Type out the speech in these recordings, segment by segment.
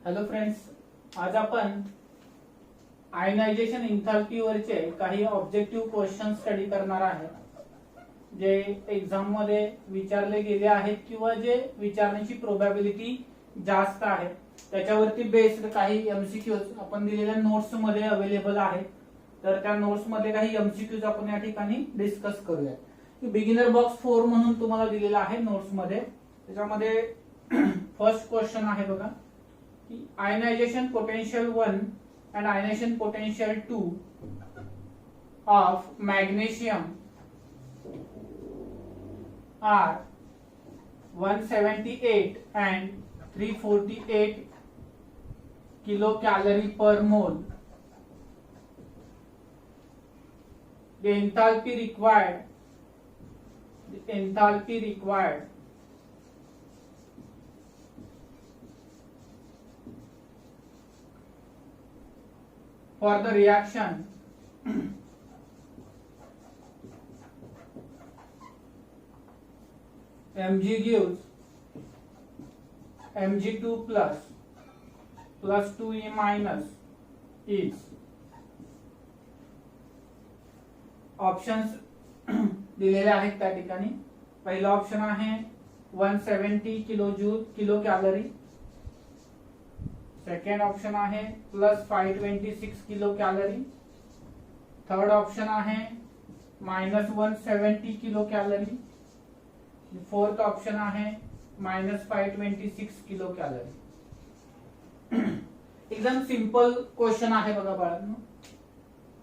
Hello friends, आज आपण ionization enthalpy वरचे काही ऑब्जेक्टिव्ह क्वेश्चन स्टडी करणार आहे, जे एक्झाम मध्ये विचारले गेले आहेत किंवा जे विचारण्याची प्रोबॅबिलिटी जास्त आहे त्याच्यावरती बेस्ड काही एमसीक्यूज आपण दिलेल्या नोट्स मध्ये अवेलेबल आहेत. तर त्या नोट्स मध्ये काही एमसीक्यूज आपण या ठिकाणी डिस्कस करूया. बिगिनर बॉक्स 4 म्हणून तुम्हाला दिलेला आहे नोट्स मध्ये. त्याच्यामध्ये फर्स्ट क्वेश्चन आहे बघा, ionization potential 1 and ionization potential 2 of magnesium are 178 and 348 kilocalorie per mole. The enthalpy required for the reaction Mg gives Mg2 plus 2E minus is. Options दिलेले आहेत त्या ठिकाणी. पहिला ऑप्शन आहे 170 किलो कॅलरी. सेकंड ऑप्शन आहे plus 526 kilo calorie. Third option आहे minus 170 kilo calorie. Fourth option आहे minus 526 kilo calorie. एकदम सिंपल क्वेश्चन आहे बघा बाळांनो.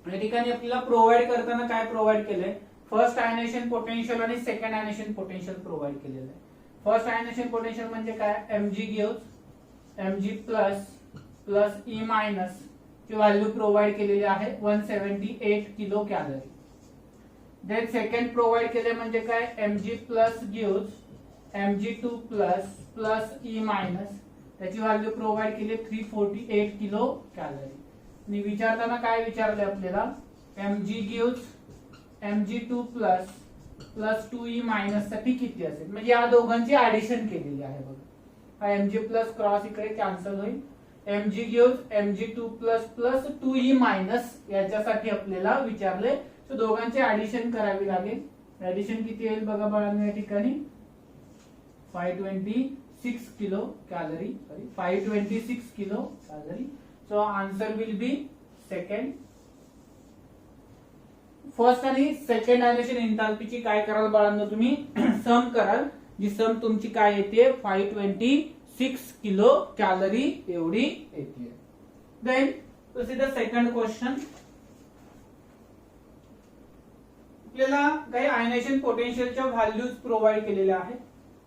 या ठिकाणी आपल्याला प्रोव्हाइड करताना काय प्रोव्हाइड केलंय, फर्स्ट आयनायझेशन पोटेन्शियल आणि सेकंड आयनायझेशन पोटेन्शियल प्रोव्हाइड केलेलं आहे. फर्स्ट आयनायझेशन पोटेन्शियल म्हणजे काय, Mg gives Mg plus E minus ची व्हॅल्यू प्रोव्हाइड केलेली आहे 178 kilo calorie. Then second provide केले म्हणजे काय, Mg plus gives Mg2 plus E minus, त्याची व्हॅल्यू प्रोव्हाइड केली 348 किलो कॅलरी. आणि विचारताना काय विचारले आपल्याला, Mg gives Mg2 plus 2E minus साठी किती असेल, म्हणजे या दोघांची ऍडिशन केलेली आहे बघा. हा Mg प्लस क्रॉस इकडे कॅन्सल होईल. Mg gives Mg2 plus 2E minus याच्यासाठी आपल्याला विचारले, तर दोघांची ऍडिशन करावी लागेल. ऍडिशन किती येईल बघा बाळांनो, या ठिकाणी 526 kilo calorie. Sorry 526 kilo calorie. So answer will be second. First आणि सेकंड आयनायझेशन एन्थाल्पीची काय कराल बाळांनो, तुम्ही सम कराल. जी सम तुमची काय येते 526 किलो कॅलरी एवढी येते. Then this is the second question. आपल्याला काही आयनायझेशन पोटेन्शियलच्या व्हॅल्यूज प्रोव्हाइड केलेल्या आहेत.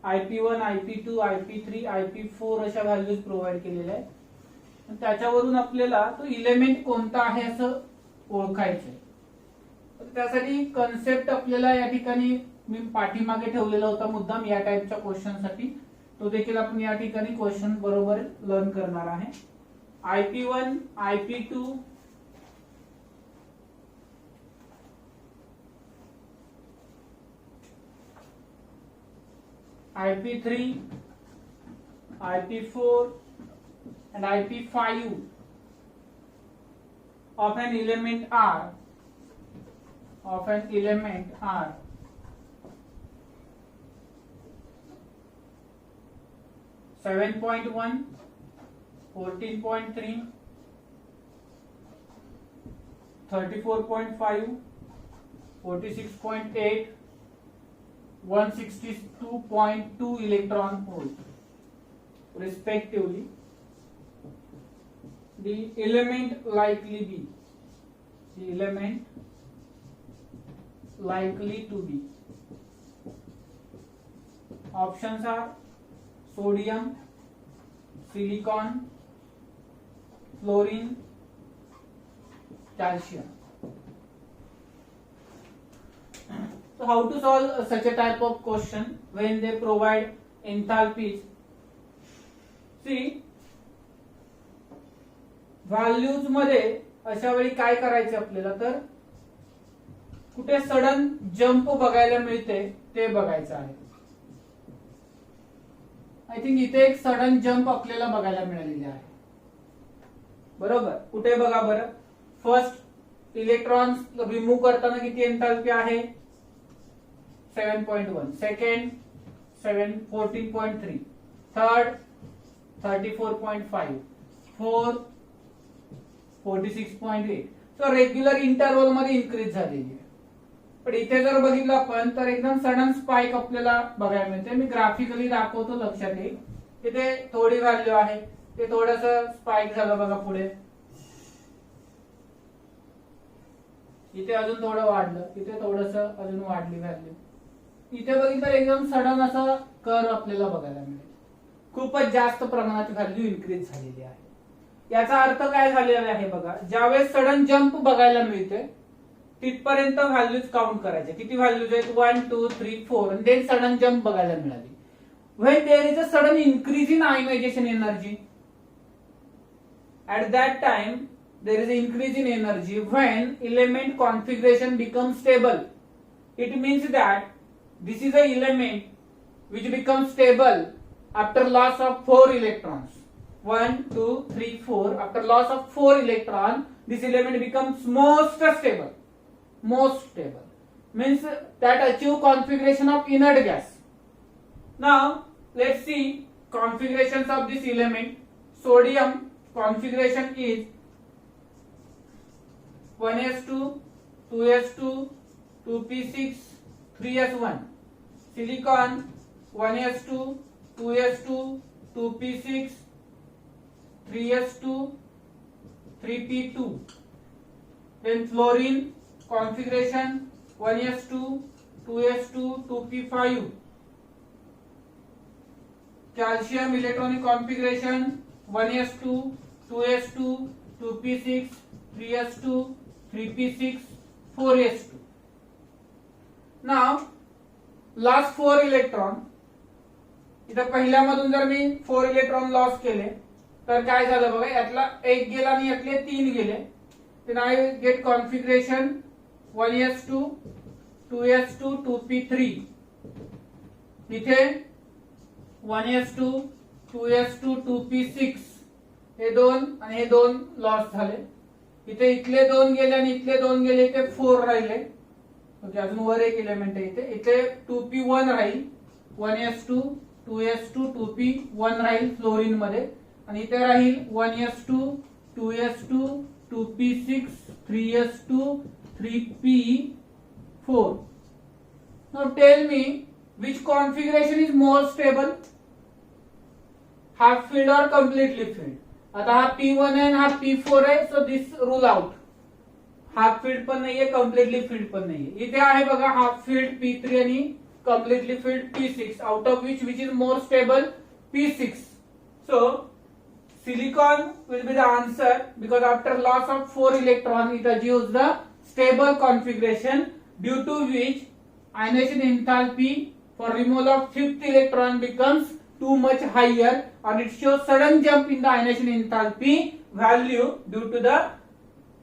IP1, IP2, IP3, IP4 अशा व्हॅल्यूज प्रोव्हाइड केलेल्या आहेत. त्याच्यावरून आपल्याला तो इलेमेंट कोणता आहे असं ओळखायचंय. त्यासाठी कन्सेप्ट आपल्याला या ठिकाणी मी पाठीमागे ठेवलेला होता मुद्दाम या टाइपच्या क्वेश्चन साठी, तो देखील आपण या ठिकाणी क्वेश्चन बरोबर लर्न करणार आहे. IP1, IP2, IP3, IP4 and IP5 of an element R 7.1, 14.3, 34.5, 46.8, 162.2 electron volt respectively. The element likely to be. Options are sodium, silicon, fluorine, calcium. So how to solve such a type of question when they provide enthalpies? See, values मध्ये अशा वेळी काय करायचे आपल्याला, तर कुठे sudden jump बघायला मिळते ते बघायचं आहे. आय थिंक इथे एक सडन जंप आपल्याला बघायला मिळालेली आहे. बरोबर. कुठे बघा बरं, फर्स्ट इलेक्ट्रॉन रिमूव्ह करताना किती एंथॅल्पी आहे 7.1, second 14.3, third 34.5, fourth 46.8. So regular interval मध्ये इन्क्रीज झालेली आहे. पण इथे जर बघितलं आपण तर एकदम सडन स्पाइक आपल्याला बघायला मिळते. मी ग्राफिकली दाखवतो, लक्षात येईल. इथे थोडी व्हॅल्यू आहे, ते थोडस स्पाइक झालं बघा पुढे, इथे अजून थोडं वाढलं, इथे थोडस अजून वाढली व्हॅल्यू. इथे बघितलं एकदम सडन असा कर्व आपल्याला बघायला मिळेल. खूपच जास्त प्रमाणात व्हॅल्यू इन्क्रीज झालेली आहे. याचा अर्थ काय झालेला आहे बघा, ज्यावेळेस सडन जंप बघायला मिळते तिथपर्यंत व्हॅल्यूज काउंट करायचे. किती व्हॅल्यूज आहेत 1 2 3 4 आणि देन सडन जंप बघायला मिळाली. When there is a sudden increase in ionisation energy, at that time there is an increase in energy when element configuration becomes stable. It means that this is a element which becomes stable after loss of 4 electrons. 1 2 3 4. After loss of 4 electrons, this element becomes most stable. Most stable means that achieve configuration of inert gas. Now let's see configurations of this element. Sodium configuration is 1s2, 2s2, 2p6, 3s1. Silicon 1s2, 2s2, 2p6, 3s2, 3p2. Then fluorine configuration 1s2, 2s2, 2p5. Calcium electronic configuration 1s2, 2s2, 2p6, 3s2, 3p6, 4s2. Now last 4 electron, इथं पहिल्यामधून जर मी 4 electron loss केले तर काय झालं बघा, यातला एक गेला आणि यातले 3 गेले. then I get configuration 1s2, 2s2, 2p3. इथे 1s2, 2s2, 2p6 हे 2 आणि हे 2 लॉस झाले. इथे इथले 2 गेले आणि इथले 2 गेले, इथे 4 राहिले. ओके, अजून वर एक एलिमेंट आहे इथे 2p1 राहील. 1s2, 2s2, 2p1 राहील फ्लोरीन मध्ये, आणि इथे राहील 1s2, 2s2, 2p6, 3s2, 3p4. Now tell me which configuration is more stable, half filled or completely filled. आता हा P1 आहे हा P4 आहे, so this rule out. Half field पण नाहीये, कम्प्लिटली फील्ड पण नाहीये. इथे आहे बघा हाफ फील्ड P3 आणि completely field P6, out of which is more stable P6. So silicon will be the answer because after loss of 4 electron it achieves the stable configuration, due to which ionization enthalpy for removal of 5th electron becomes too much higher and it shows sudden jump in the ionization enthalpy value due to the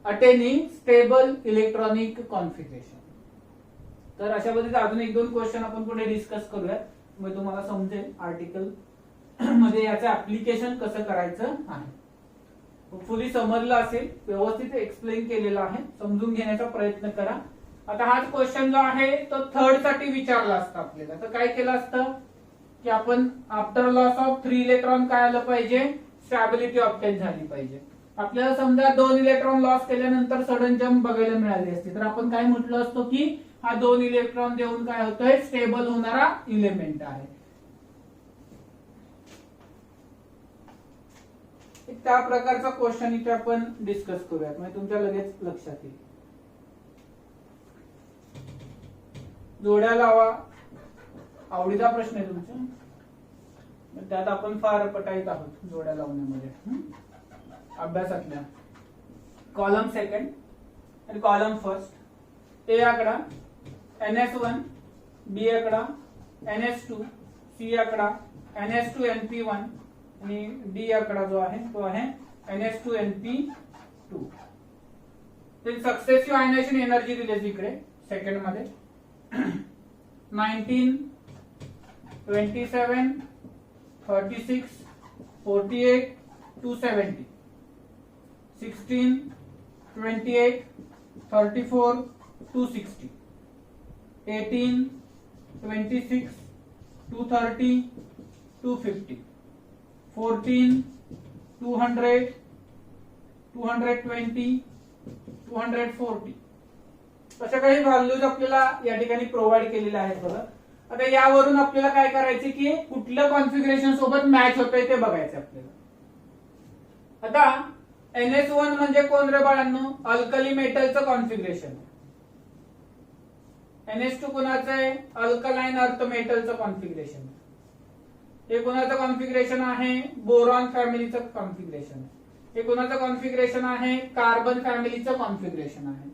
attaining stable electronic configuration. तर अशा पद्धतीचे अजून एक दोन question आपण पुढे discuss करूयात, मग तुम्हाला समजेल आर्टिकल मध्ये याचं ऍप्लिकेशन कसं करायचं आहे. फुली समजलं असेल, व्यवस्थित एक्सप्लेन केलेलं आहे, समजून घेण्याचा प्रयत्न करा. आता हाच क्वेश्चन जो आहे तो थर्ड साठी विचारला असता आपल्याला, तर काय केलं असतं की आपण आफ्टर लॉस ऑफ 3 इलेक्ट्रॉन काय आलं पाहिजे, स्टॅबिलिटी ऑब्टेन झाली पाहिजे. आपल्याला समजा 2 इलेक्ट्रॉन लॉस केल्यानंतर सडन जम्प बघायला मिळाली असते, तर आपण काय म्हटलं असतो की हा 2 इलेक्ट्रॉन देऊन काय होतोय, स्टेबल होणारा इलेमेंट आहे. त्या प्रकारचा क्वेश्चन इथे आपण डिस्कस करूयात, म्हणजे तुमच्या लगेच लक्षात येईल. जोड्या लावा आवडीचा प्रश्न आहे तुमचा, त्यात आपण फार पटाईत आहोत जोड्या लावण्यामध्ये. अभ्यासातल्या कॉलम सेकंड आणि कॉलम फर्स्ट, ए आकडा NS1, बी आकडा NS2, सी आकडा NS2 NP1 आणि डी आकडा जो आहे तो आहे NS2 NP2. ते सक्सेसिव्ह आयनायझेशन एनर्जी दिली इकडे सेकंड मध्ये 19, 27, 36, 48, 270. 16, 28, 34, 260, 18, 26, 230, 250, 14, 200, 220, 240 अशा काही व्हॅल्यूज आपल्याला या ठिकाणी प्रोव्हाइड केलेल्या आहेत बघा. आता यावरून आपल्याला काय करायचे की कुठल्या कॉन्फिगरेशन सोबत मॅच होतंय ते बघायचं आपल्याला. आता NS1 म्हणजे कोण रे बाळांनो? Alkali मेटलचं configuration. NS2 कोणाचं आहे? Alkaline earth मेटलचं configuration. हे कोणाचं कॉन्फिगरेशन आहे? बोरॉन फॅमिलीचं कॉन्फिगरेशन. हे कोणाचं कॉन्फिगरेशन आहे? कार्बन फॅमिलीचं कॉन्फिगरेशन आहे.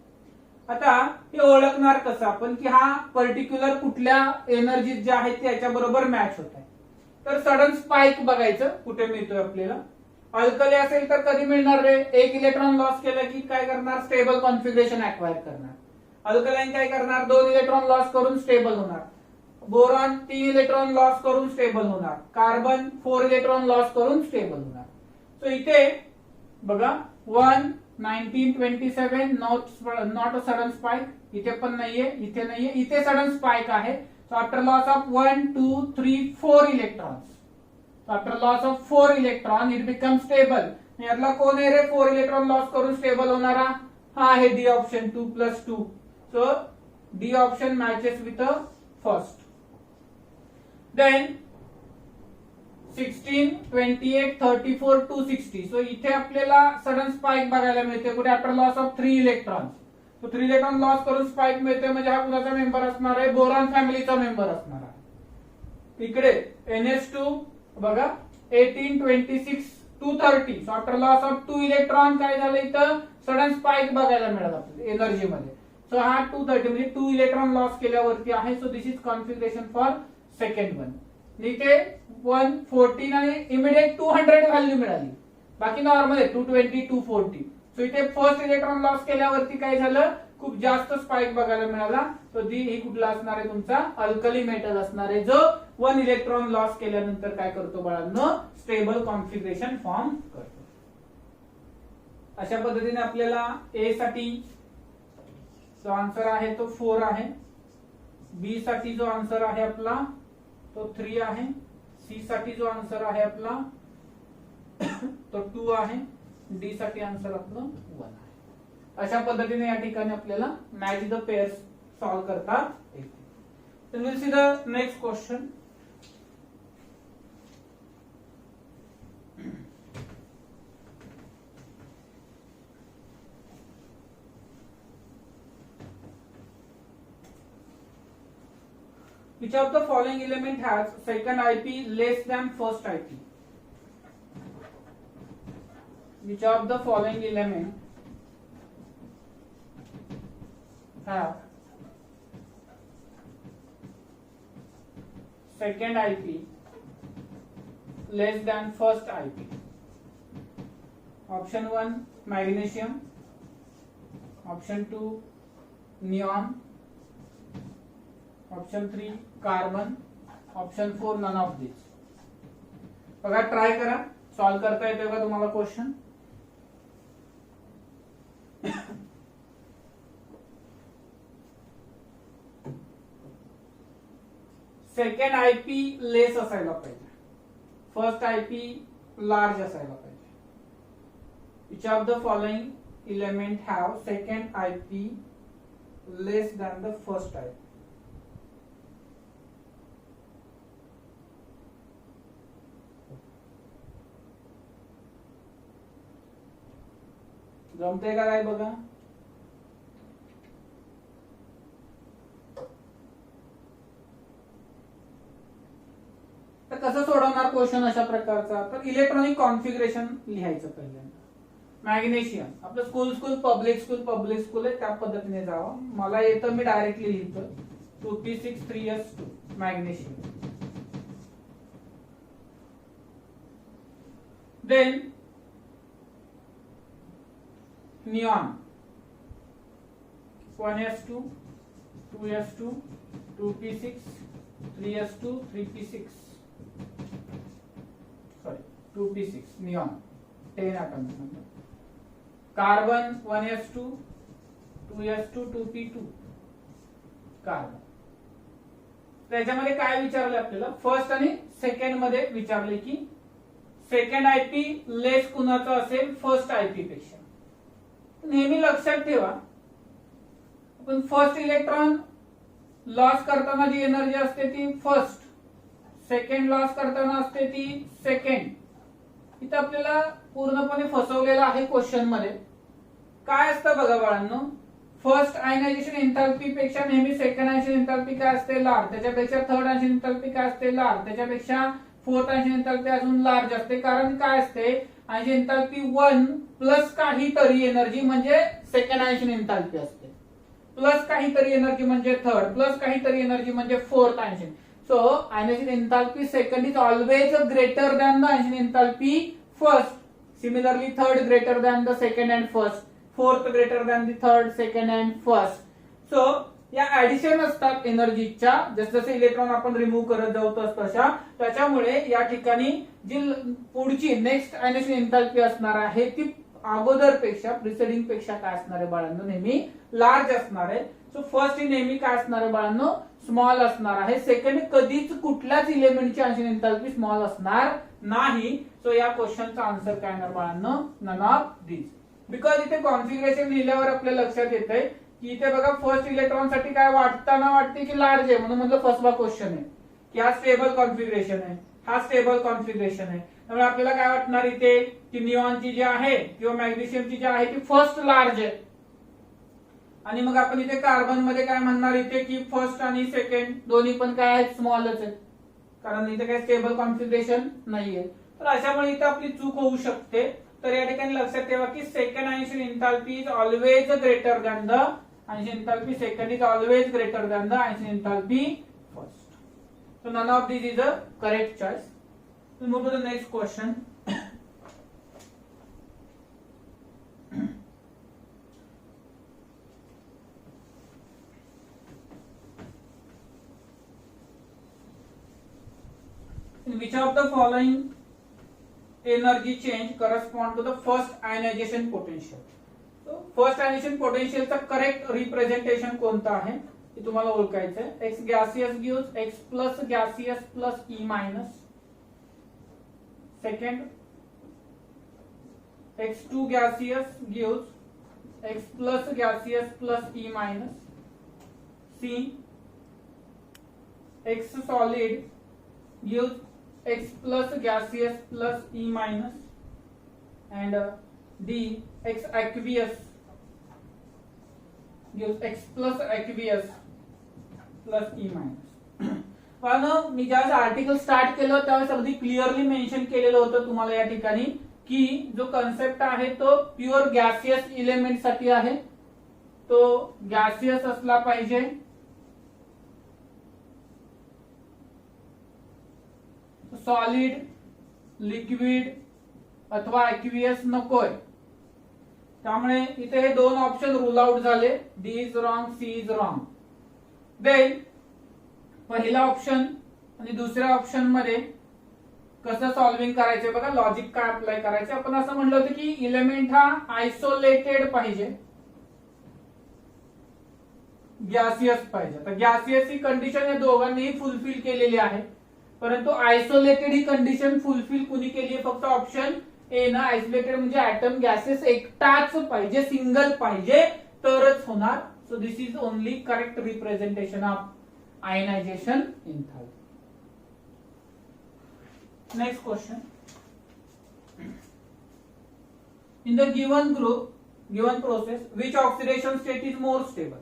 आता हे ओळखणार कसं आपण की हा पर्टिक्युलर कुठल्या एनर्जीज ज्या आहेत त्याच्या बरोबर मॅच होत आहे. तर सडन स्पाइक बघायचं कुठे मिळतोय आपल्याला. अल्कली असेल तर कधी मिळणार रे? एक इलेक्ट्रॉन लॉस केलं की काय करणार? स्टेबल कॉन्फिगरेशन अक्वायर करणार. अल्कलाइन काय करणार? 2 इलेक्ट्रॉन लॉस करून स्टेबल होणार. बोरॉन 3 इलेक्ट्रॉन लॉस करून स्टेबल होणार. कार्बन 4 इलेक्ट्रॉन लॉस करून स्टेबल होणार. सो इथे बघा 1, 19, 27 नॉट अ सडन स्पाइक. इथे पण नाहीये, इथे नाहीये, इथे सडन स्पाइक आहे. So after loss of 1, 2, 3, 4 electrons, after loss of 4 electron it become stable. यातला कोण आहे रे 4 इलेक्ट्रॉन लॉस करून स्टेबल होणारा? हा आहे D option 2 + 2. So D option matches with first. Then 16, 28, 34, 260. सो इथे आपल्याला सडन स्पाइक बघायला मिळते कुठे? After loss of 3 electron. So 3 electron loss करून स्पाइक मिळते म्हणजे हा कुणाचा मेंबर असणार आहे? बोरॉन फॅमिलीचा मेंबर असणार आहे. इकडे NS2 बघा 18, 26, 230. So after loss of 2 electron काय झालं? इथं सडन स्पाइक बघायला मिळाला आपल्याला एनर्जी मध्ये. सो हा 230 म्हणजे 2 इलेक्ट्रॉन लॉस केल्यावरती आहे. So this is configuration for second one. इथे 114 आणि इमिडिएट 200 व्हॅल्यू मिळाली. बाकी नॉर्मल आहे 220, 240. सो इथे फर्स्ट इलेक्ट्रॉन लॉस केल्यावरती काय झालं? खूप जास्त स्पाइक बघायला मिळाला. तो ही कुठला असणार आहे? तुमचा अल्कली मेटल असणार आहे जो 1 इलेक्ट्रॉन लॉस केल्यानंतर काय करतो बाळांनो? स्टेबल कॉन्फिगरेशन फॉर्म करतो. अशा पद्धतीने आपल्याला ए साठी जो आन्सर आहे तो 4 आहे. बी साठी जो आन्सर आहे आपला तो 3 आहे. सी साठी जो आन्सर आहे आपला तो 2 आहे. डी साठी आन्सर आपलं 1 आहे. अशा पद्धतीने या ठिकाणी आपल्याला मॅच द पेअर्स सॉल्व्ह करता येते. तर will see the next question. Which of the following element has second IP less than first IP? Which of the following element have second IP less than first IP? Option 1 magnesium, option 2 neon, option 3 carbon, option 4 none of this. बघा try करा. Solve करता येते का तुम्हाला question? Second IP लेस असायला पाहिजे, first IP large असायला पाहिजे. Which of the following element have second IP less than the first IP? जमते का काय बघा. तर कसं सोडवणार क्वेश्चन अशा प्रकारचा? तर इलेक्ट्रॉनिक कॉन्फिगरेशन लिहायचं पहिल्यांदा. मॅग्नेशियम आपलं स्कूल पब्लिक स्कूल आहे त्या पद्धतीने जावं. मला येतं मी डायरेक्टली लिहितो 2p6 3s2 magnesium. Then neon 1s2 2s2 2p6 3s2 3p6 2p6 neon 10 atoms. Carbon 1s2 2s2 2p2 carbon. त्याच्यामध्ये काय विचारले आपल्याला, फर्स्ट आणि सेकंड मध्ये विचारले की सेकंड आयपी लेस कुणाचा असेल फर्स्ट आयपी पेक्षा. नेहमी लक्षात ठेवा, आपण फर्स्ट इलेक्ट्रॉन लॉस करताना जी एनर्जी असते ती फर्स्ट, सेकंड लॉस करताना असते ती सेकंड. इथं आपल्याला पूर्णपणे फसवलेलं आहे क्वेश्चन मध्ये. काय असतं बघा बाळांनो, फर्स्ट आयनायझेशन एन्थाल्पी पेक्षा नेहमी सेकंड आयनायझेशन एन्थाल्पी काय असते, लार्ज. त्याच्यापेक्षा थर्ड आयनायझेशन एन्थाल्पी काय असते, लार्ज. त्याच्यापेक्षा फोर्थ आयनायझेशन एन्थाल्पी अजून लार्ज असते. कारण काय असते, आयनायझेशन एन्थाल्पी 1 प्लस काहीतरी एनर्जी म्हणजे सेकंड आयनायझेशन एन्थाल्पी असते, प्लस काहीतरी एनर्जी म्हणजे थर्ड, प्लस काहीतरी एनर्जी म्हणजे fourth ionization. So ionization enthalpy second is always greater than the ionization enthalpy first. Similarly, third greater than the second and first. Fourth greater than the third, second and first. So या addition असतात एनर्जीच्या, जसजसे electron आपण remove करत जाऊ तशा. त्याच्यामुळे या ठिकाणी जी पुढची नेक्स्ट आयनायझेशन एन्थाल्पी असणार आहे ती अगोदर पेक्षा प्रिसिडिंग पेक्षा काय असणार आहे बाळांनो, नेहमी लार्ज असणार आहे. सो फर्स्ट ही नेहमी काय असणार आहे बाळांनो, स्मॉल असणार आहे. सेकंड कधीच कुठल्याच इलेमेंटची आयनायझेशन एन्थाल्पी स्मॉल असणार नाही. सो या क्वेश्चनचा आन्सर काय येणार बाळांनो, नन ऑफ दिस. बिकॉज इथे कॉन्फिगरेशन लिहिल्यावर आपल्या लक्षात येतंय की इथे बघा फर्स्ट इलेक्ट्रॉन साठी काय वाटते की लार्ज आहे, म्हणून म्हटलं फर्स्ट क्वेश्चन आहे की हा स्टेबल कॉन्फिगरेशन आहे, हा स्टेबल कॉन्फिगरेशन आहे. त्यामुळे आपल्याला काय वाटणार इथे की निऑनची जी आहे किंवा मॅग्नेशियमची जी आहे ती फर्स्ट लार्ज आहे. आणि मग आपण इथे कार्बन मध्ये काय म्हणणार इथे की फर्स्ट आणि सेकंड दोन्ही पण काय आहेत, स्मॉलच आहेत, कारण इथे काय स्टेबल कॉन्फिगरेशन नाहीये. तर अशामुळे इथे आपली चूक होऊ शकते. तर या ठिकाणी लक्षात ठेवा की second ionisation enthalpy is always greater than the ionisation enthalpy second is always greater than the ionisation enthalpy first. So none of these is a correct choice. We'll move to the next question. In which of the following energy change correspond to the first ionization potential? So first ionization potential चा correct representation कोणता आहे ते तुम्हाला ओळखायचं आहे. X gaseous gives X plus gaseous plus E minus. Second x2 gaseous gives X plus gaseous plus E minus. C X solid gives X plus gaseous plus E minus. And D X aqueous gives x plus aqueous plus E minus. पण मी ज्यावेळेस article start केलं त्यावेळेस अगदी clearly mention केलेलं होतं तुम्हाला या ठिकाणी की जो कन्सेप्ट आहे तो प्युअर गॅसियस इलेमेंट साठी आहे, तो गॅसियस असला पाहिजे. सॉलिड, लिक्विड अथवा ॲक्वियस नकोय. त्यामुळे इथे हे दोन ऑप्शन रूल आउट झाले. D is wrong, C is wrong. Then पहिला ऑप्शन आणि दुसऱ्या ऑप्शन मध्ये कसं सॉल्व्हिंग करायचं बघा, लॉजिक काय अप्लाय करायचं. आपण असं म्हणलं होतं की इलेमेंट हा आयसोलेटेड पाहिजे, गॅसियस पाहिजे. तर गॅसियस ही कंडिशन या दोघांनीही फुलफिल केलेली आहे, परंतु आयसोलेटेड ही कंडिशन फुलफिल कुणी केली आहे, फक्त ऑप्शन ए ना. आयसोलेटेड म्हणजे ऍटम गॅसेस एकटाच पाहिजे, सिंगल पाहिजे तरच होणार. So this is only correct representation of ionisation enthalpy. Next question. In the given group, given process, which oxidation state is more stable?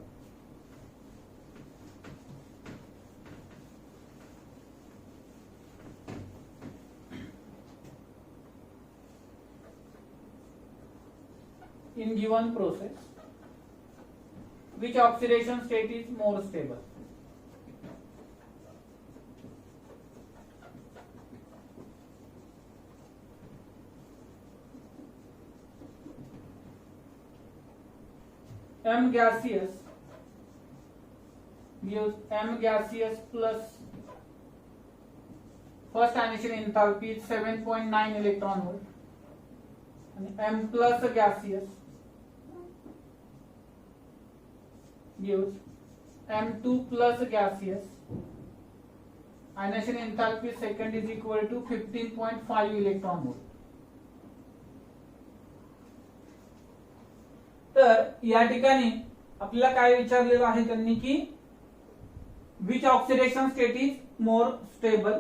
In given process, which oxidation state is more stable? M gaseous gives M gaseous plus first ionization enthalpy is 7.9 electron volt, and M plus gaseous gives M2 plus gaseous. Ionization enthalpy second is equal to 15.5 electron volt. तर या ठिकाणी आपल्याला काय विचारलेलं आहे त्यांनी की which oxidation state is more stable.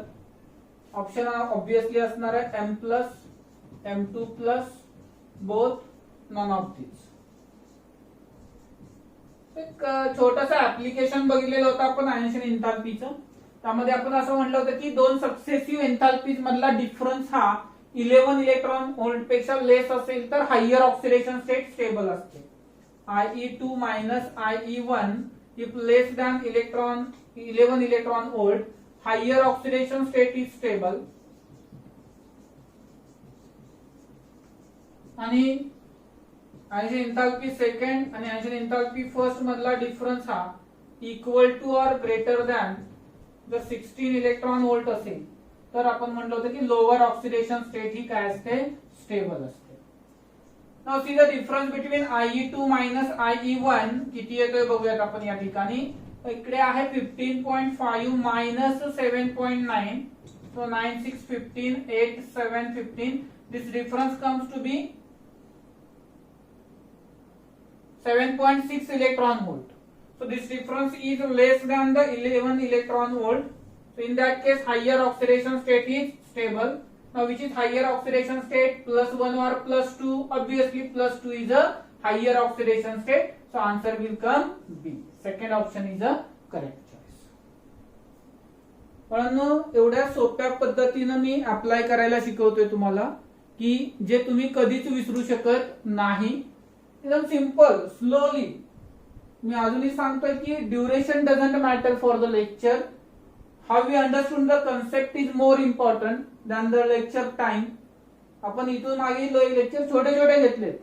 Option obviously असणार आहे M plus M2 plus both none of this. एक छोटासा ऍप्लिकेशन बघितलेलं होतं आपण आयनेशन एन्थाल्पीचं. त्यामध्ये आपण असं म्हटलं होतं की दोन सक्सेसिव्ह एन्थाल्पीज मधला डिफरन्स हा 11 इलेक्ट्रॉन व्होल्ट पेक्षा लेस असेल तर हायर ऑक्सिडेशन स्टेट स्टेबल असते. IE2 minus IE1 if less than 11 electron volt, higher oxidation state is stable. आणि आयनेशन एन्थाल्पी सेकंड आणि आयनेशन एन्थाल्पी फर्स्ट मधला डिफरन्स हा equal to or greater than जर 16 electron volt असेल तर आपण म्हटलं होतं की लोअर ऑक्सिडेशन स्टेट ही काय असते, स्टेबल असते. Now see the difference between IE2 minus IE1 किती येतोय बघूयात आपण या ठिकाणी. इकडे आहे 15.5 minus 7.9, so 9 6 15 8 7 15. This difference comes to be 7.6 electron volt. So this difference is less than the 11 electron volt. So in that case higher oxidation state is stable. Now which is higher oxidation state, +1 or +2? Obviously +2 is a higher oxidation state. So answer will come B. Second option is a correct choice. पण एवढ्या सोप्या पद्धतीने मी apply करायला शिकवतोय तुम्हाला की जे तुम्ही कधीच विसरू शकत नाही. एकदम सिंपल स्लोली मी अजूनही सांगतोय की duration doesn't matter for the lecture. How we understood the concept is more important than the lecture time. आपण इथून मागे लेक्चर छोटे छोटे घेतलेत.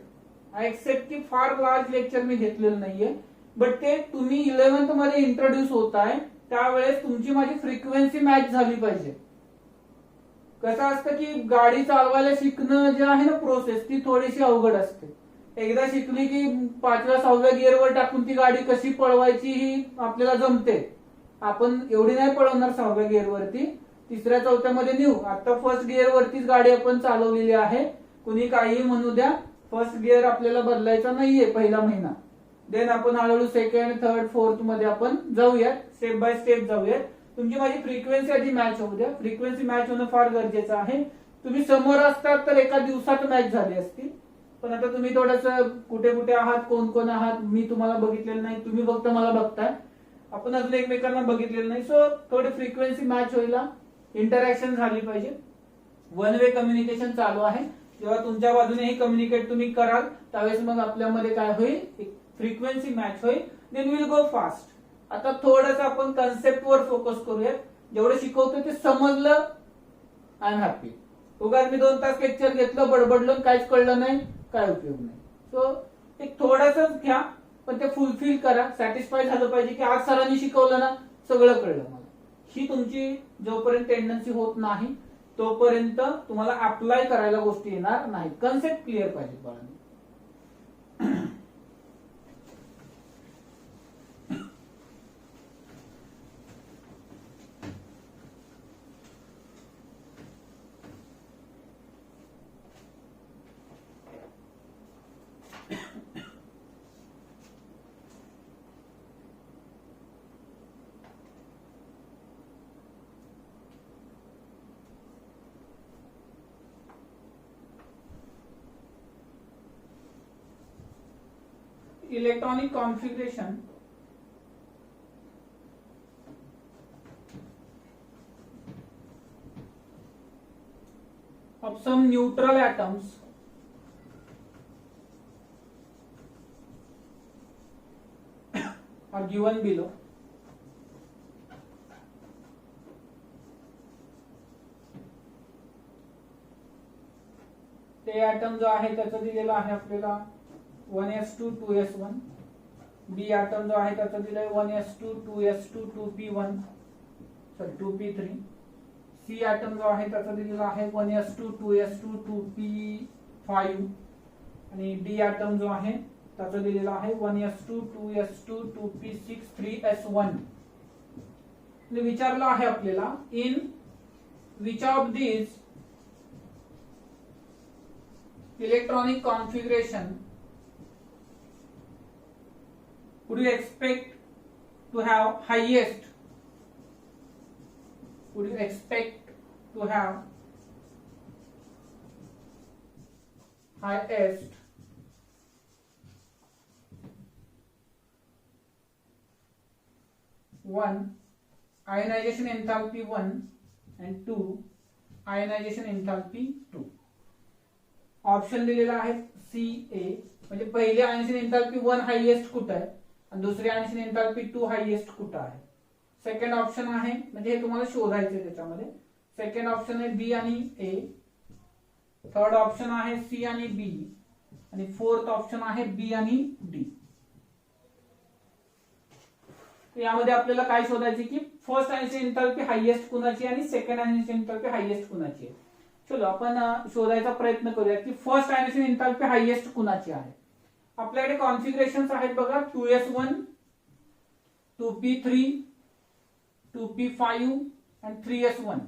आय एक्सेप्ट की फार लार्ज लेक्चर मी घेतलेलं नाहीये, बट ते तुम्ही 11th मध्ये इंट्रोड्यूस होताय त्यावेळेस तुमची माझी फ्रिक्वेन्सी मॅच झाली पाहिजे. कसं असतं की गाडी चालवायला शिकणं जे आहे ना प्रोसेस ती थोडीशी अवघड असते. एकदा शिकली की 5व्या 6व्या गिअरवर टाकून ती गाडी कशी पळवायची ही आपल्याला जमते. आपण एवढी नाही पळवणार 6व्या गिअरवरती, 3ऱ्या 4थ्या मध्ये न्यू. आता फर्स्ट गिअर वरतीच गाडी आपण चालवलेली आहे. कुणी काही म्हणू द्या, फर्स्ट गिअर आपल्याला बदलायचा नाहीये पहिला महिना. देन आपण हळूहळू सेकंड थर्ड फोर्थ मध्ये आपण जाऊयात, स्टेप बाय स्टेप जाऊयात. तुमची माझी फ्रिक्वेन्सी आधी मॅच होऊ द्या. फ्रिक्वेन्सी मॅच होणं फार गरजेचं आहे. तुम्ही समोर असतात तर एका दिवसात मॅच झाली असती, पण आता तुम्ही थोडंसं कुठे कुठे आहात, कोण कोण आहात, मी तुम्हाला बघितलेलं नाही, तुम्ही फक्त मला बघताय, आपण अजून एकमेकांना बघितलेलं नाही. सो थोडी फ्रिक्वेन्सी मॅच व्हायला इंटरॅक्शन झाली पाहिजे. वन वे कम्युनिकेशन चालू आहे. जेव्हा तुमच्या बाजूने कम्युनिकेट तुम्ही कराल त्यावेळेस मग आपल्यामध्ये काय होईल, एक फ्रिक्वेन्सी मॅच होईल. Then will go fast. आता थोडंसं आपण कन्सेप्ट वर फोकस करूयात. जेवढं शिकवतोय ते समजलं, आय एम हॅपी. उगाच मी 2 तास लेक्चर घेतलं, बडबडलं, काहीच कळलं नाही, काय उपयोग नाही. सो एक थोडंसंच घ्या, पण ते फुलफिल करा. सॅटिस्फाय झालं पाहिजे की आज सरांनी शिकवलं ना, सगळं कळलं मला. ही तुमची जोपर्यंत टेंडन्सी होत नाही तोपर्यंत तुम्हाला अप्लाय करायला गोष्टी येणार नाही. कन्सेप्ट क्लिअर पाहिजे बाळांनी. Electronic configuration of some neutral atoms are given below. ते ॲटम जो आहे त्याचं दिलेलं आहे आपल्याला 1s2 2s1. बी ॲटम जो आहे त्याचं दिलंय 1s2 2s2 2p1 sorry 2p3. C item जो आहे त्याचं दिलेलं आहे 1s2 2s2 2p5 आणि डी ॲटम जो आहे त्याचं दिलेलं आहे 1s2 2s2 2p6 3s1. विचारलं आहे आपल्याला in which of these electronic configuration would you expect to have highest one ionization enthalpy 1 and 2 ionization enthalpy 2. Option दिलेला आहे सी ए, म्हणजे पहिले आयनायझेशन एंथॅल्पी 1 हायेस्ट कुठे आहे आणि दुसरी आयनायझेशन एंथॅल्पी 2 हायेस्ट कुठे आहे. सेकंड ऑप्शन आहे, म्हणजे हे तुम्हाला शोधायचं आहे त्याच्यामध्ये. सेकंड ऑप्शन आहे बी आणि ए, थर्ड ऑप्शन आहे सी आणि बी, आणि फोर्थ ऑप्शन आहे बी आणि डी. यामध्ये आपल्याला काय शोधायचे की फर्स्ट आयनायझेशन एंथॅल्पी हायेस्ट कुणाची आणि सेकंड आयनायझेशन एंथॅल्पी हायेस्ट कुणाची आहे. चलो आपण शोधायचा प्रयत्न करूया की फर्स्ट आयनायझेशन एंथॅल्पी हायेस्ट कुणाची आहे. आपल्याकडे कॉन्फिगरेशन्स आहेत बघा 2s1 2p3 2p5 आणि 3s1.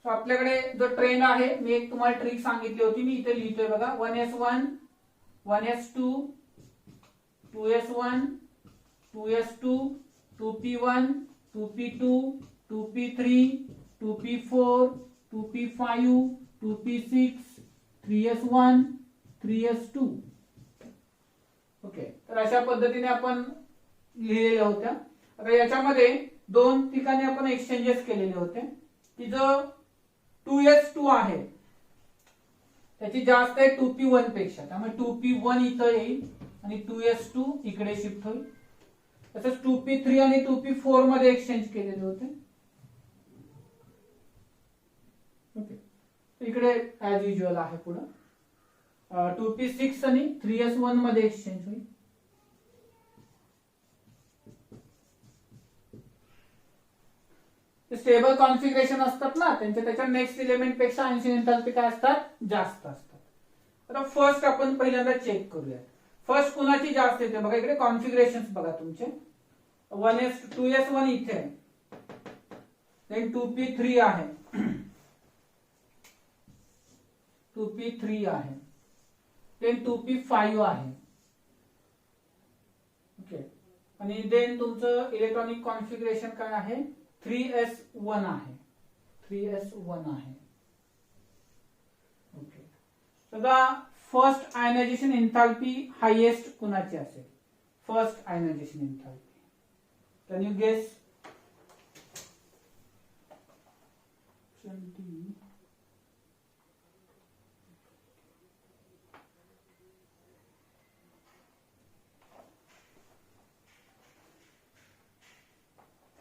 सो आपल्याकडे जो ट्रेंड आहे, मी एक तुम्हाला ट्रिक सांगितली होती, मी इथे लिहितोय बघा 1s1 1s2 2s1 2s2 2p1 2p2 2p3 2p4 2p5 2p6 3s1 3s2. Okay, तर अशा पद्धतीने आपण लिहिलेल्या होत्या. आता याच्यामध्ये दोन ठिकाणी आपण एक्सचेंजेस केलेले होते की जो 2s2 आहे त्याची जास्त आहे 2p1 पेक्षा, त्यामुळे 2p1 इथं येईल आणि 2s2 इकडे शिफ्ट होईल. तसंच 2p3 आणि 2p4 मध्ये एक्सचेंज केलेले होते. ओके, इकडे ऍज युजुअल आहे पुढे 2p6 आणि 3s1 मध्ये एक्सचेंज होईल. स्टेबल कॉन्फिगरेशन असतात ना, त्याच्या नेक्स्ट एलिमेंट पेक्षा आयनायझेशन एंथॅल्पी काय असतात, जास्त असतात. आता फर्स्ट आपण पहिल्यांदा चेक करूया फर्स्ट कुणाची जास्त येते. बघा इकडे कॉन्फिगरेशन बघा तुमचे 2s1 इथे, देन 2p3 आहे 2p3 आहे, देन 2p5 आहे. ओके, आणि देन तुमचं इलेक्ट्रॉनिक कॉन्फिगरेशन काय आहे 3s1 आहे 3s1 आहे. ओके, सगळा फर्स्ट आयनायझेशन एंथॅल्पी हायेस्ट कुणाची असेल, first ionisation enthalpy. Can you guess?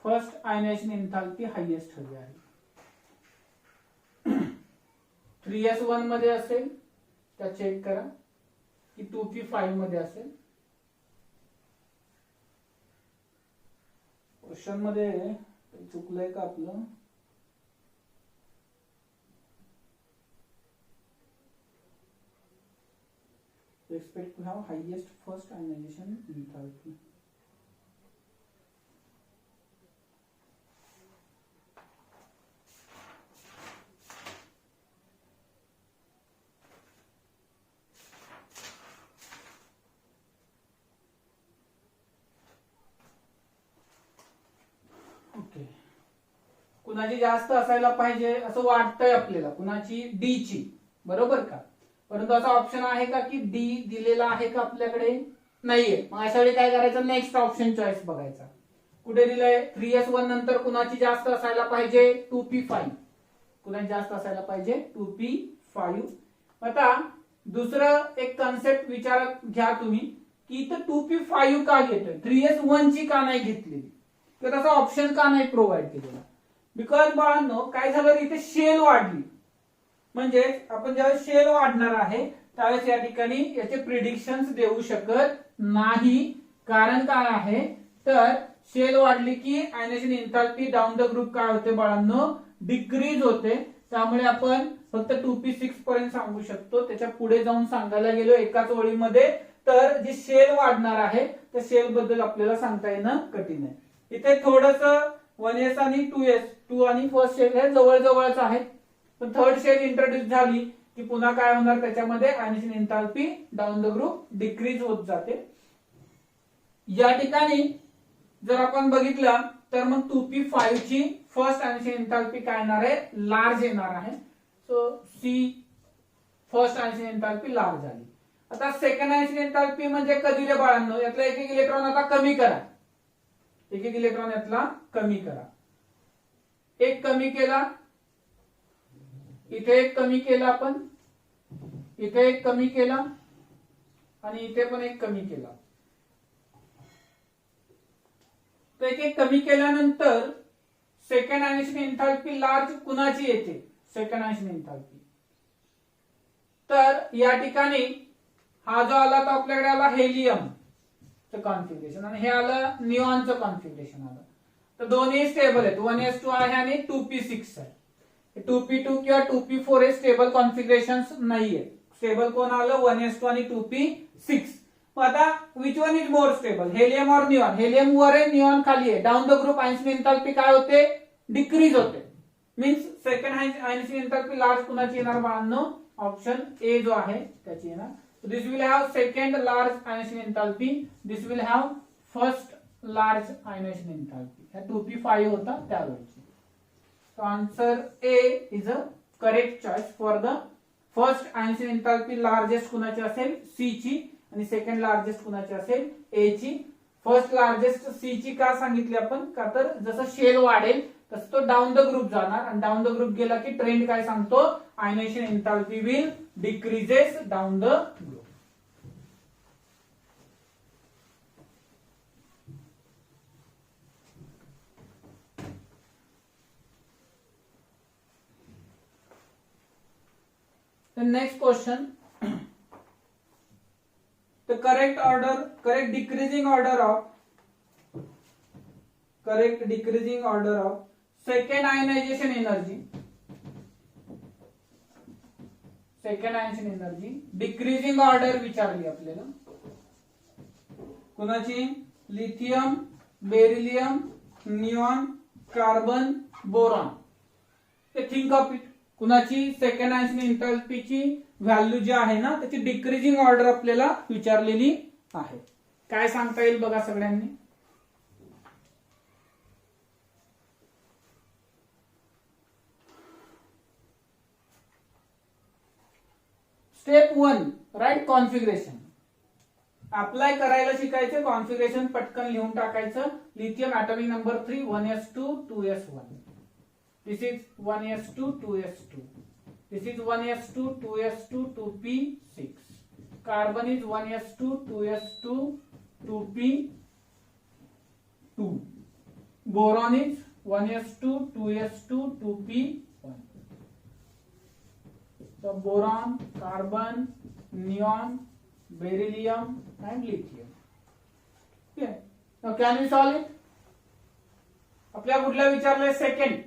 First ionisation enthalpy highest हवी आहे. 3s1 मध्ये असेल त्या चेक करा की 2p5 मध्ये असेल. क्वेश्चन मध्ये चुकलंय का आपलं? Expect to have highest first ionisation enthalpy. कुणाची जास्त असायला पाहिजे असं वाटतंय आपल्याला, कुणाची डी ची, बरोबर का? परंतु असा ऑप्शन आहे का की डी दिलेला आहे का आपल्याकडे? नाहीये. मग अशा वेळी काय करायचं, नेक्स्ट ऑप्शन चॉईस बघायचा. कुठे दिलंय 3s1 नंतर कुणाची जास्त असायला पाहिजे 2p5. कुणाची जास्त असायला पाहिजे 2p5. आता दुसरं एक कन्सेप्ट विचारात घ्या तुम्ही की इथं 2p5 का घेतोय, 3s1 ची का नाही घेतलेली, तर त्याचा ऑप्शन का नाही प्रोव्हाइड केलेला? बिकॉज बाळांनो काय झालं, इथे शेल वाढली. म्हणजे आपण ज्यावेळेस शेल वाढणार आहे त्यावेळेस या ठिकाणी याचे प्रिडिक्शन्स देऊ शकत नाही. कारण काय आहे, तर शेल वाढली की आयनायझेशन एंथॅल्पी डाऊन द ग्रुप काय होते बाळांनो, डिक्रीज होते. त्यामुळे आपण फक्त 2p6 पर्यंत सांगू शकतो. त्याच्या पुढे जाऊन सांगायला गेलो एकाच ओळीमध्ये तर जी शेल वाढणार आहे त्या शेल बद्दल आपल्याला सांगता येणं कठीण आहे. इथे थोडस 1s आणि 2 आणि फर्स्ट शेल हे जवळजवळच आहे, पण थर्ड शेल इंट्रोड्यूस झाली की पुन्हा काय होणार, त्याच्यामध्ये ionisation enthalpy down the group decrease होत जाते. या ठिकाणी जर आपण बघितलं तर मग 2p5 ची फर्स्ट आयनेशन एंथॅल्पी काय येणार आहे, लार्ज येणार आहे. So see first ionisation enthalpy large झाली. आता सेकंड आयनेशन एंथॅल्पी म्हणजे कधी रे बाळांनो, यातला एक एक इलेक्ट्रॉन आता कमी करा, एक एक इलेक्ट्रॉन यातला कमी करा. एक कमी केला, इथे एक कमी केला आपण, इथे एक कमी केला आणि इथे पण एक कमी केला. तर एक एक कमी केल्यानंतर सेकंड आयनेशन एंथॅल्पी लार्ज कुणाची येते, सेकंड आयनेशन एंथॅल्पी. तर या ठिकाणी हा जो आला तो आपल्याकडे आला हेलियमचं कॉन्फिगरेशन आणि हे आलं निऑनचं कॉन्फिगरेशन आलं. तर दोन्ही स्टेबल आहेत, 1s2 आहे आणि 2p6 आहे. 2p2 किंवा 2p4 हे स्टेबल कॉन्फिगरेशन नाहीये. स्टेबल कोण आलं, 1s2 आणि 2p6. आता which one is more stable, helium और निऑन. हेलियम वर आहे, निऑन खाली आहे. Down the group ionisation enthalpy काय होते, डिक्रीज होते. Means second ionisation enthalpy large कुणाची येणार बाळांनो, ऑप्शन ए जो आहे त्याची येणार. This will have second large ionisation enthalpy, this will have first large ionisation enthalpy. 2p5 होता त्यावेळेची. So answer A is a correct choice for the first ionisation enthalpy largest कुणाची असेल, C ची, आणि सेकंड लार्जेस्ट कुणाची असेल, A ची. First largest C ची का सांगितली आपण, का तर जसं शेल वाढेल तसं तो डाऊन द ग्रुप जाणार आणि डाऊन द ग्रुप गेला की ट्रेंड काय सांगतो, ionisation enthalpy will decreases down the group. The next question, the correct decreasing order of second ionization energy, decreasing order विचारली आपल्याला कुणाची, lithium, beryllium, neon, carbon, boron. Think of it, कुणाची second ionisation एंथॅल्पीची value जी आहे ना त्याची decreasing order आपल्याला विचारलेली आहे. काय सांगता येईल बघा सगळ्यांनी. Step 1 right configuration. अप्लाय करायला शिकायचं, कॉन्फिगरेशन पटकन लिहून टाकायचं. Lithium atomic number 3 1s2 2s1. This is 1s2 2s2. This is 1s2 2s2 2p6. Carbon is 1s2 2s2 2p2. Boron is 1s2 2s2 2p1. So boron, carbon, neon, beryllium and lithium. Okay. Now can we solve it? आपल्या कुठला विचारलंय, second.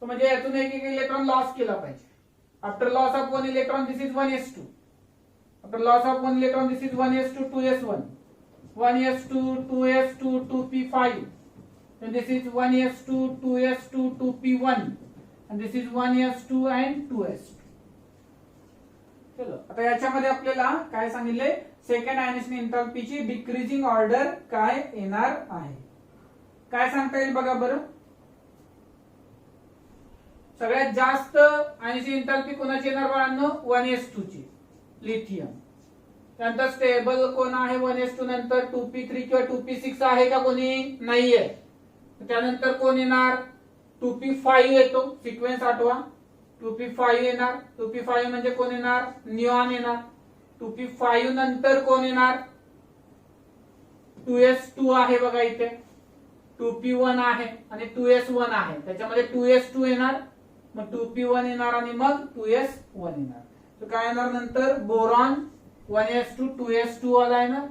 तो म्हणजे यातून एक एक electron loss केला पाहिजे. After loss of 1 electron this is 1s2. After loss of 1 electron this is 1s2 2s1. 1s2 2s2 2p5. Then this is 1s2 2s2 2p1 and this is 1s2 and 2s2. चलो आता याच्यामध्ये आपल्याला काय सांगितले, second ionisation एंथॅल्पीची decreasing order काय येणार आहे. काय सांगता येईल बघा बरं. सगळ्यात जास्त आयनेशन एंथॅल्पी कोणाची येणार बाळांनो, 1s2 ची, लिथियम. त्यानंतर स्टेबल कोण आहे 1s2 नंतर 2p3 किंवा 2p6 आहे का कोणी, नाहीये. त्यानंतर कोण येणार, 2p5 येतो, सिक्वेन्स आठवा. 2p5 येणार, 2p5 म्हणजे कोण येणार, निऑन येणार. 2p5 नंतर कोण येणार, 2s2 आहे बघा इथे, 2p1 आहे आणि 2s1 आहे. त्याच्यामध्ये 2s2 येणार, मग 2p1 येणार आणि मग 2s1 येणार. तर काय येणार नंतर, बोरॉन 1s2 2s2 वाला येणार.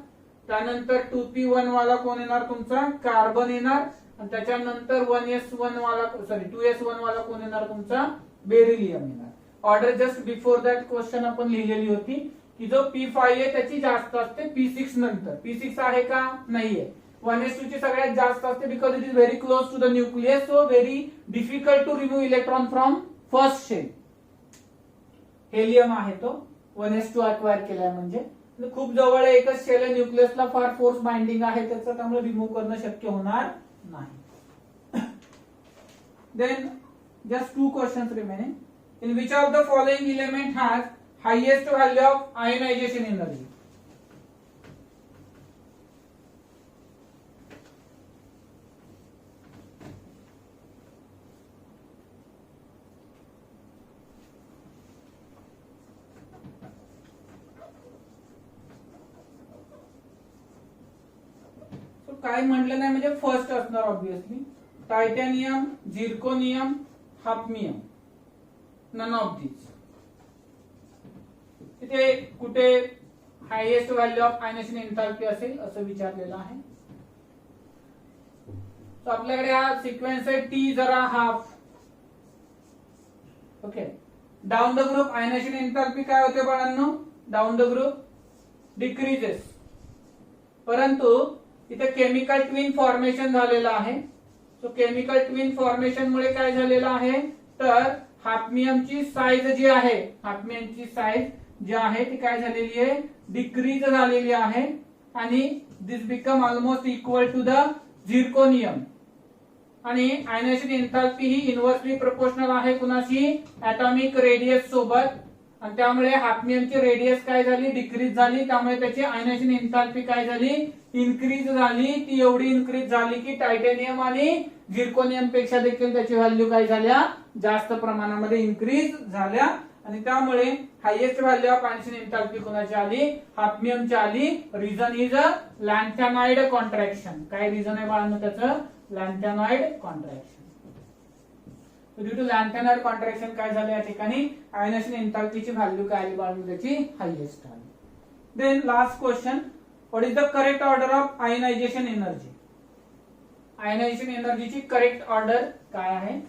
त्यानंतर 2p1 वाला कोण येणार तुमचा, कार्बन येणार. आणि त्याच्यानंतर 1s1 वाला 2s1 वाला कोण येणार तुमचा, बेरिलियम येणार. Order just before that question आपण लिहिलेली होती. की जो P5 आहे त्याची जास्त असते P6 नंतर. P6 आहे का? नाहीये. 1s2 ची सगळ्यात जास्त असते because it is very close to the nucleus, so very difficult to remove electron from first shell. Helium आहे तो 1s2 अक्वायर केलाय म्हणजे खूप जवळ एकच शेल आहे, न्यूक्लियसला फार फोर्स बाइंडिंग आहे त्याचं, त्यामुळे रिमूव्ह करणं शक्य होणार नाही. Then just 2 questions remaining. In which of the following element has highest value of ionization energy? So काय म्हटलं नाही म्हणजे फर्स्ट असणार obviously. Titanium, zirconium, hafnium, none of these. इथे कुठे highest value of ionisation enthalpy असेल असं विचारलेलं आहे. तर आपल्याकडे हा सिक्वेन्स आहे टी जरा half. Okay, down the group ionisation enthalpy काय होते बाळांनो? Down the group decreases. परंतु इथे केमिकल ट्विन फॉर्मेशन झालेलं आहे. सो केमिकल ट्विन फॉर्मेशन मुळे काय झालेलं आहे तर हाफनियमची साईज जी आहे, हाफनियमची साईज जी आहे ती काय झालेली आहे? डिक्रीज झालेली आहे आणि this become almost equal to the zirconium. आणि आयनायझेशन एन्थाल्पी ही इन्व्हर्सली प्रोपोर्शनल आहे कुणाशी? ऍटॉमिक रेडियस सोबत. आणि त्यामुळे हाफनियमची रेडियस काय झाली? डिक्रीज झाली. त्यामुळे त्याची आयनायझेशन एन्थाल्पी काय झाली? इन्क्रीज झाली. ती एवढी इन्क्रीज झाली की टायटॅनियम आणि झिर्कोनियम पेक्षा देखील त्याची व्हॅल्यू काय झाल्या? जास्त प्रमाणामध्ये इन्क्रीज झाल्या. आणि त्यामुळे highest value of ionisation enthalpy कोणाची आली? हाफनियमची आली. Reason is a lanthanoid contraction. काय रिझन आहे बाळांनो त्याचं? Lanthanoid contraction. Due to lanthanoid contraction काय झालं या ठिकाणी? आयनायझेशन एन्थाल्पीची व्हॅल्यू काय आली बाळांनो? त्याची हायएस्ट आली. Then last question, what is the correct order of ionisation energy? Ionisation एनर्जीची करेक्ट ऑर्डर काय आहे?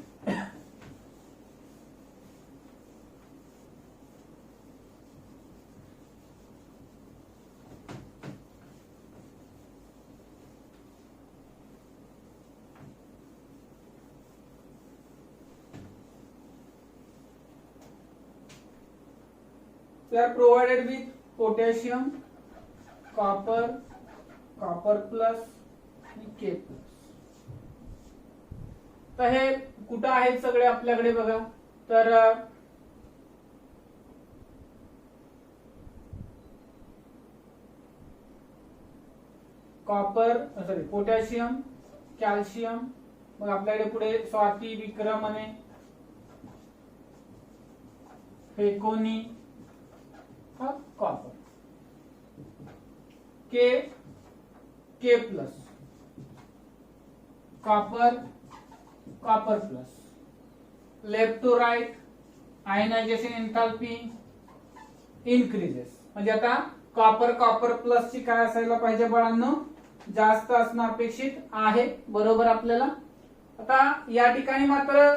We are provided with potassium, copper, copper plus आणि K plus. तर हे कुठं आहेत सगळे आपल्याकडे बघा. तर कॉपर, सॉरी पोटॅशियम, कॅल्शियम, मग आपल्याकडे पुढे स्वाती, विक्रम आणि फेकोनी, हा copper. K plus, copper, copper plus. Left to right ionisation enthalpy increases. म्हणजे आता कॉपर कॉपर प्लस ची काय असायला पाहिजे बाळांनो? जास्त असणं अपेक्षित आहे. बरोबर आपल्याला. आता या ठिकाणी मात्र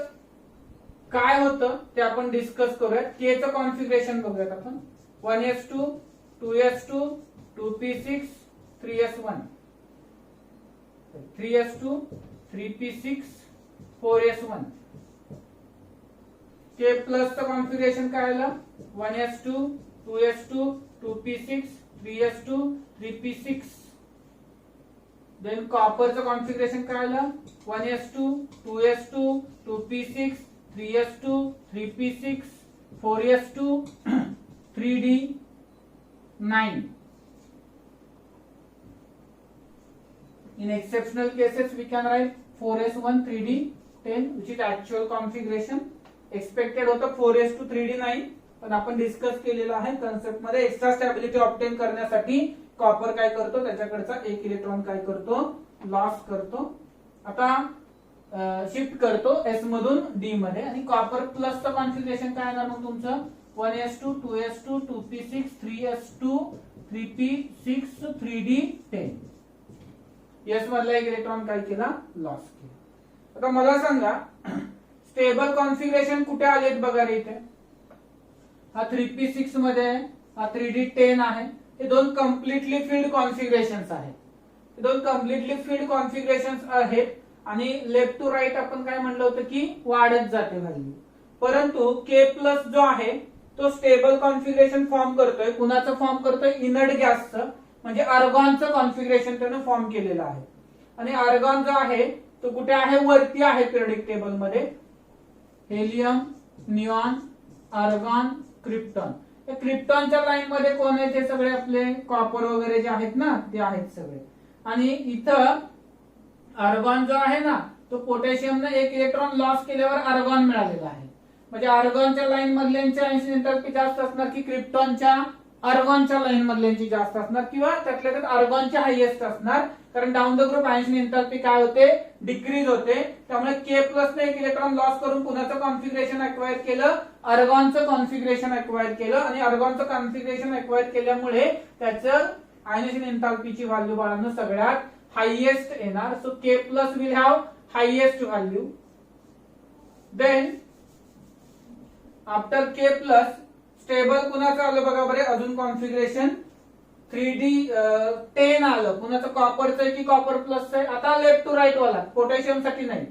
काय होतं ते आपण डिस्कस करूयात. के चं कॉन्फिगरेशन बघूयात आपण. 1s2, 2s2, 2p6, 3s1, 3s2, 3p6, 4s1. K plus चं कॉन्फिगरेशन काय आलं? 1s2, 2s2, 2p6, 3s2, 3p6. Than copper चं कॉन्फिगरेशन काय आलं? 1s2, 2s2, 2p6, 3s2, 3p6, 4s2, 3d9. In exceptional cases we can write 4s1, 3d10 which is actual configuration. Expected होतं 4s2, 3d9, पण आपण discuss केलेलं आहे concept मध्ये. Extra stability obtain करण्यासाठी कॉपर काय करतो? त्याच्याकडचा एक इलेक्ट्रॉन काय करतो? लॉस करतो. आता शिफ्ट करतो एस मधून डी मध्ये. आणि कॉपर प्लस चं कॉन्फिगरेशन काय येणार मग तुमचं? 1s2, 2s2, 2p6, 3s2, 3p6, 3d10. S मधला एक इलेक्ट्रॉन काय केला? लॉस केला. आता मला सांगा स्टेबल कॉन्फिगरेशन कुठे आलेत बघा रे इथे. हा 3p6 मध्ये, हा 3D10 आहे. हे दोन कम्प्लिटली फील्ड कॉन्फिगरेशन्स आहेत. हे दोन कम्प्लिटली फील्ड कॉन्फिगरेशन्स आहेत आणि लेफ्ट टू राईट आपण काय म्हणलं होतं की वाढत जाते व्हॅल्यू. परंतु के प्लस जो आहे तो स्टेबल कॉन्फिगरेशन फॉर्म करतोय. कुणाचं फॉर्म करतोय? इनर्ट गॅसचं, म्हणजे आर्गॉनचं कॉन्फिगरेशन त्यानं फॉर्म केलेलं आहे. आणि आर्गॉन जो आहे तो कुठे आहे? वरती आहे पिरियडिक टेबल मध्ये. Helium, neon, argon, krypton. या क्रिप्टॉनच्या लाईन मध्ये कोण आहे? ते सगळे आपले कॉपर वगैरे जे आहेत ना ते आहेत सगळे. आणि इथं आर्गॉन जो आहे ना तो पोटॅशियमने एक इलेक्ट्रॉन लॉस केल्यावर आर्गॉन मिळालेला आहे. म्हणजे आर्गॉनच्या लाईन मधल्यांची आयन्स एंथॅल्पी जास्त असणार की क्रिप्टॉनच्या आर्गॉनच्या लाईन मधल्यांची जास्त असणार, किंवा त्यातल्या त्यात आर्गॉनची हायएस्ट असणार. कारण डाऊन द ग्रुप आयन्स एंथॅल्पी काय होते? डिक्रीज होते. त्यामुळे के प्लस ने एक इलेक्ट्रॉन लॉस करून कुणाचं कॉन्फिगरेशन अक्वायर केलं? आर्गॉनचं कॉन्फिगरेशन अक्वायर केलं. आणि आर्गॉनचं कॉन्फिगरेशन अक्वायर केल्यामुळे त्याचं आयनेशन एंथॅल्पीची व्हॅल्यू बाळांनो सगळ्यात हायएस्ट येणार. So K plus will have highest value. Then after K plus stable कुणाचं आलं बघा बरे अजून कॉन्फिगरेशन 3D10 आलं. कुणाचं? कॉपरचं आहे की कॉपर प्लसचं आहे? आता लेफ्ट टू राईट वाला, पोटॅशियम साठी नाही.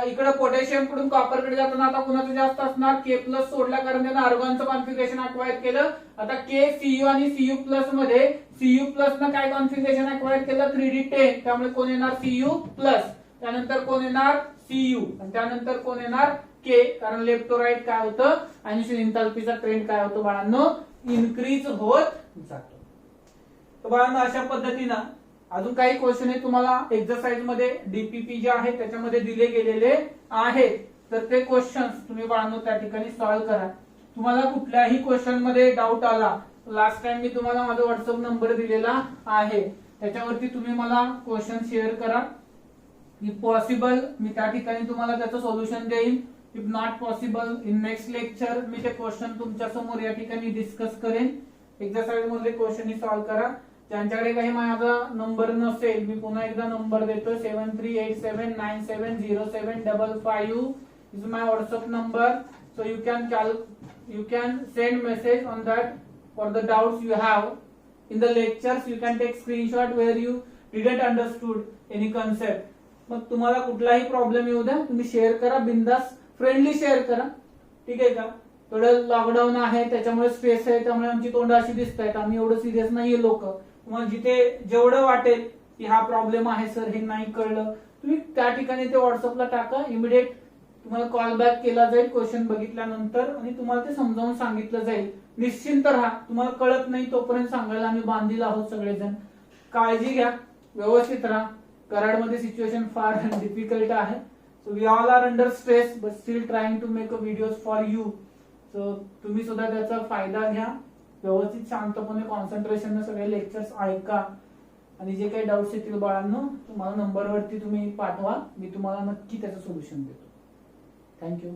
इकडे पोटॅशियम कडून कॉपर कडे जाताना आता कुणाचं जास्त असणार? के प्लस सोडला, कारण त्यानं आर्गॉनचं कॉन्फिगरेशन अक्वायर केलं. आता के सीयू आणि सीयू प्लस मध्ये सीयू प्लस न काय कॉन्फिगरेशन अक्वायर केलं? 3D10. त्यामुळे कोण येणार? CU plus. त्यानंतर कोण येणार? सीयू. आणि त्यानंतर कोण येणार? के. कारण लेफ्ट टू राईट काय होतं? आयनेशन एंथॅल्पीचा ट्रेंड काय होतो बाळांनो? इन्क्रीज होत जातो. तर बाळांनो अशा पद्धतीनं अजून काही क्वेश्चन आहे तुम्हाला एक्सरसाइज मध्ये डीपीपी जे आहे त्याच्यामध्ये दिले गेलेले आहेत. तर ते क्वेश्चन्स तुम्ही बाळांनो त्या ठिकाणी सॉल्व्ह करा. तुम्हाला कुठल्याही क्वेश्चन मध्ये डाऊट आला, लास्ट टाइम मी तुम्हाला माझा व्हॉट्सअप नंबर दिलेला आहे, त्याच्यावरती तुम्ही मला क्वेश्चन शेअर करा. इफ पॉसिबल मी त्या ठिकाणी तुम्हाला त्याचं सोल्युशन देईन. If not possible in next lecture मी ते क्वेश्चन तुमच्या समोर या ठिकाणी डिस्कस करेन. एक्सरसाइज मधले क्वेश्चन सॉल्व्ह करा. ज्यांच्याकडे काही माझा नंबर नसेल मी पुन्हा एकदा नंबर देतो 7387970755 is my WhatsApp number. So you can send message on that for the doubts you have in the lectures. You can take screenshot where you didn't understood any concept. मग तुम्हाला कुठलाही problem येऊ द्या, तुम्ही share करा, बिंदास friendly share करा. ठीक आहे का? थोडं लॉकडाऊन आहे त्याच्यामुळे स्ट्रेस आहे, त्यामुळे आमची तोंड अशी दिसत आहेत. आम्ही एवढं सिरियस नाहीये लोक. तुम्हाला जिथे जेवढं वाटेल की हा प्रॉब्लेम आहे सर हे नाही कळलं, तुम्ही त्या ठिकाणी ते व्हॉट्सअपला टाका. इमिडिएट तुम्हाला कॉल बॅक केला जाईल क्वेश्चन बघितल्यानंतर आणि तुम्हाला ते समजावून सांगितलं जाईल. निश्चिंत राहा. तुम्हाला कळत नाही तोपर्यंत सांगायला आम्ही बांधील आहोत सगळेजण. काळजी घ्या, व्यवस्थित राहा. कराडमध्ये सिच्युएशन फार डिफिकल्ट आहे. So we all are under stress but still trying to make a videos for you. So तुम्ही सुद्धा त्याचा फायदा घ्या. व्यवस्थित शांतपणे कॉन्सन्ट्रेशन सगळे लेक्चर्स ऐका आणि जे काही डाऊट्स येतील बाळांनो तुम्हाला नंबरवरती तुम्ही पाठवा. मी तुम्हाला नक्की त्याचं सोल्युशन देतो. थँक्यू.